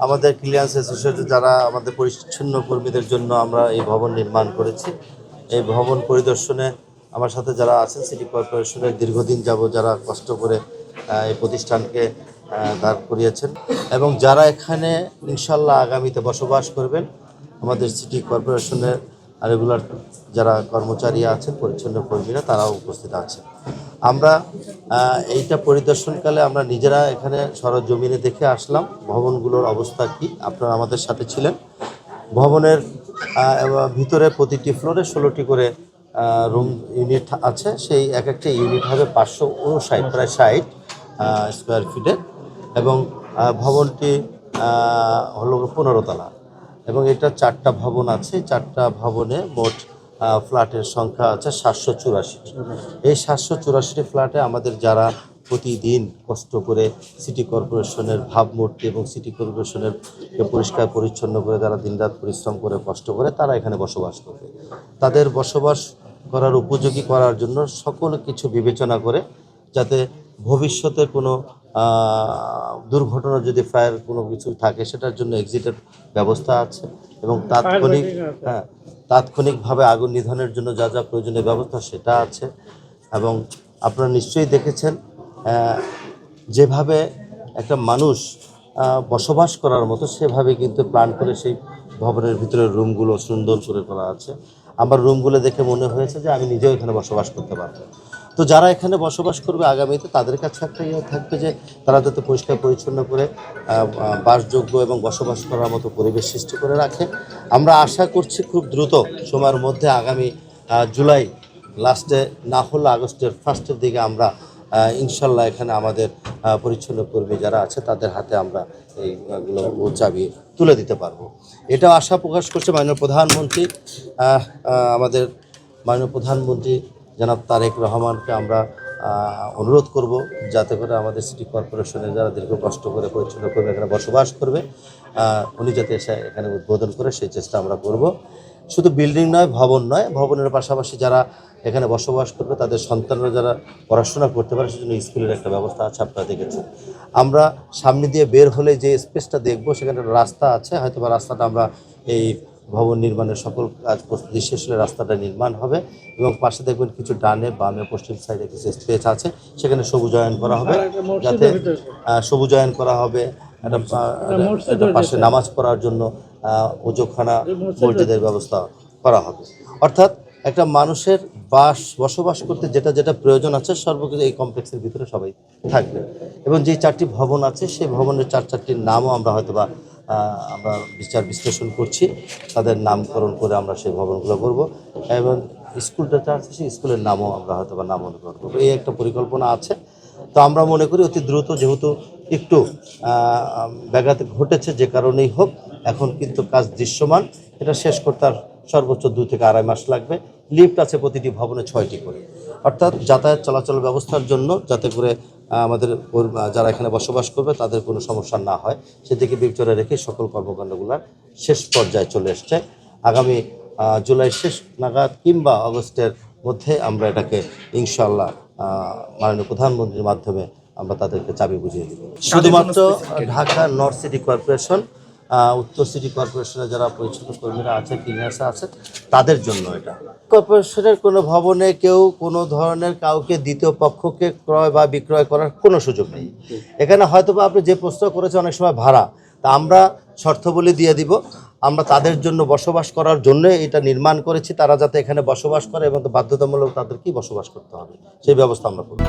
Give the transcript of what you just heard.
আমাদের clearance association যারা আমাদের পরিচ্ছন্ন কর্মীদের জন্য আমরা এই ভবন নির্মাণ করেছি। এই ভবন পরিদর্শনে আমার সাথে যারা আছেন সিটি কর্পোরেশনের দীর্ঘদিন যাবত যারা কষ্ট করে এই প্রতিষ্ঠানকে দাঁড় করিয়েছেন এবং যারা এখানে ইনশাল্লাহ আগামীতে বসবাস করবেন, আমাদের সিটি কর্পোরেশনের রেগুলার যারা কর্মচারী আছেন, পরিচ্ছন্ন কর্মীরা তারাও উপস্থিত আছেন। আমরা এইটা পরিদর্শনকালে আমরা নিজেরা এখানে সরজমিনে দেখে আসলাম ভবনগুলোর অবস্থা কি। আপনারা আমাদের সাথে ছিলেন। ভবনের ভিতরে প্রতিটি ফ্লোরে 16টি করে রুম ইউনিট আছে। সেই এক একটা ইউনিট হবে 559 প্রায় 60 স্কোয়ার ফিটের এবং ভবনটি হলো 15 তলা এবং এটা 4টা ভবন আছে। 4টা ভবনে মোট ফ্ল্যাটের সংখ্যা আছে 784। এই 784টি ফ্ল্যাটে আমাদের যারা প্রতিদিন কষ্ট করে সিটি কর্পোরেশনের ভাবমূর্তি এবং সিটি কর্পোরেশনের পরিষ্কার পরিচ্ছন্ন করে যারা দিনরাত পরিশ্রম করে কষ্ট করে তারা এখানে বসবাস করবে। তাদের বসবাস করার উপযোগী করার জন্য সকল কিছু বিবেচনা করে, যাতে ভবিষ্যতে কোনো দুর্ঘটনা যদি ফায়ার কোনো কিছু থাকে সেটার জন্য এক্সিটের ব্যবস্থা আছে এবং তাৎক্ষণিকভাবে আগুন নিধনের জন্য যা যা প্রয়োজনীয় ব্যবস্থা সেটা আছে। এবং আপনারা নিশ্চয়ই দেখেছেন যেভাবে একটা মানুষ বসবাস করার মতো সেভাবে কিন্তু প্ল্যান করে সেই ভবনের ভিতরে রুমগুলো সুন্দর করে করা আছে। আমার রুমগুলো দেখে মনে হয়েছে যে আমি নিজেও এখানে বসবাস করতে পারবো। তো যারা এখানে বসবাস করবে আগামীতে তাদের কাছে একটা থাকবে যে তারা যাতে পরিষ্কার পরিচ্ছন্ন করে বাসযোগ্য এবং বসবাস করার মতো পরিবেশ সৃষ্টি করে রাখে। আমরা আশা করছি খুব দ্রুত সময়ের মধ্যে আগামী জুলাই লাস্টে না হলে আগস্টের ফার্স্টের দিকে আমরা ইনশাল্লাহ এখানে আমাদের পরিচ্ছন্ন কর্মী যারা আছে তাদের হাতে আমরা এইগুলো চাবি তুলে দিতে পারবো। এটাও আশা প্রকাশ করছে মাননীয় প্রধানমন্ত্রী। আমাদের মাননীয় প্রধানমন্ত্রী জনাব তারেক রহমানকে আমরা অনুরোধ করব যাতে করে আমাদের সিটি কর্পোরেশনের যারা দীর্ঘ কষ্ট করে পরিচ্ছন্ন কর্মী এখানে বসবাস করবে উনি যাতে এসে এখানে উদ্বোধন করে সেই চেষ্টা আমরা করব। শুধু বিল্ডিং নয়, ভবন নয়, ভবনের পাশাপাশি যারা এখানে বসবাস করবে তাদের সন্তানরা যারা পড়াশোনা করতে পারে সেজন্য স্কুলের একটা ব্যবস্থা আছে। আপনারা দেখেছেন আমরা সামনে দিয়ে বের হলে যে স্পেসটা দেখব সেখানে রাস্তা আছে, হয়তো বা রাস্তাটা আমরা এই ভবন নির্মাণের সকল কাজ প্রস্তুতি শেষ হলে রাস্তাটা নির্মাণ হবে এবং পাশে দেখবেন কিছু ডানে বামে পশ্চিম সাইডে কিছু স্পেস আছে, সেখানে সবুজায়ন করা হবে, যাতে সবুজায়ন করা হবে। একটা পাশে নামাজ পড়ার জন্য ওজোখানা মসজিদের ব্যবস্থা করা হবে। অর্থাৎ একটা মানুষের বসবাস করতে যেটা যেটা প্রয়োজন আছে সর্বকিছু এই কমপ্লেক্সের ভিতরে সবাই থাকবে। এবং যেই 4টি ভবন আছে সেই ভবনের 4-4টির নামও আমরা হয়তোবা আমরা বিশ্লেষণ করছি, তাদের নামকরণ করে আমরা সেই ভবনগুলো করব এবং স্কুলটা আছে সেই স্কুলের নামও আমরা হয়তোবা নামকরণ করবো। এই একটা পরিকল্পনা আছে। তো আমরা মনে করি অতি দ্রুত, যেহেতু একটু ব্যাঘাত ঘটেছে যে কারণেই হোক, এখন কিন্তু কাজ দৃশ্যমান, এটা শেষ করতে আর সর্বোচ্চ 2 থেকে আড়াই মাস লাগবে। লিফট আছে প্রতিটি ভবনে 6টি করে, অর্থাৎ যাতায়াত চলাচল ব্যবস্থার জন্য যাতে করে আমাদের যারা এখানে বসবাস করবে তাদের কোনো সমস্যা না হয় সেদিকে বিবেচনা রেখে সকল কর্মকাণ্ডগুলোর শেষ পর্যায়ে চলে এসছে। আগামী জুলাই শেষ নাগাদ কিংবা আগস্টের মধ্যে আমরা এটাকে ইনশাল্লাহ মাননীয় প্রধানমন্ত্রীর মাধ্যমে আমরা তাদেরকে চাবি বুঝিয়ে দেব। শুধুমাত্র ঢাকা নর্থ সিটি কর্পোরেশন, উত্তর সিটি কর্পোরেশনের যারা পরিচ্ছন্ন কর্মীরা আছে, ক্লিনার্স আছে, তাদের জন্য এটা। কর্পোরেশনের কোনো ভবনে কেউ কোনো ধরনের কাউকে দ্বিতীয় পক্ষকে ক্রয় বা বিক্রয় করার কোনো সুযোগ নেই। এখানে হয়তোবা আপনি যে প্রশ্ন করেছেন অনেক সময় ভাড়া, তা আমরা শর্তাবলী দিয়ে দিব। আমরা তাদের জন্য বসবাস করার জন্য এটা নির্মাণ করেছি, তারা যাতে এখানে বসবাস করে এবং বাধ্যতামূলক তাদেরকেই বসবাস করতে হবে সেই ব্যবস্থা আমরা করব।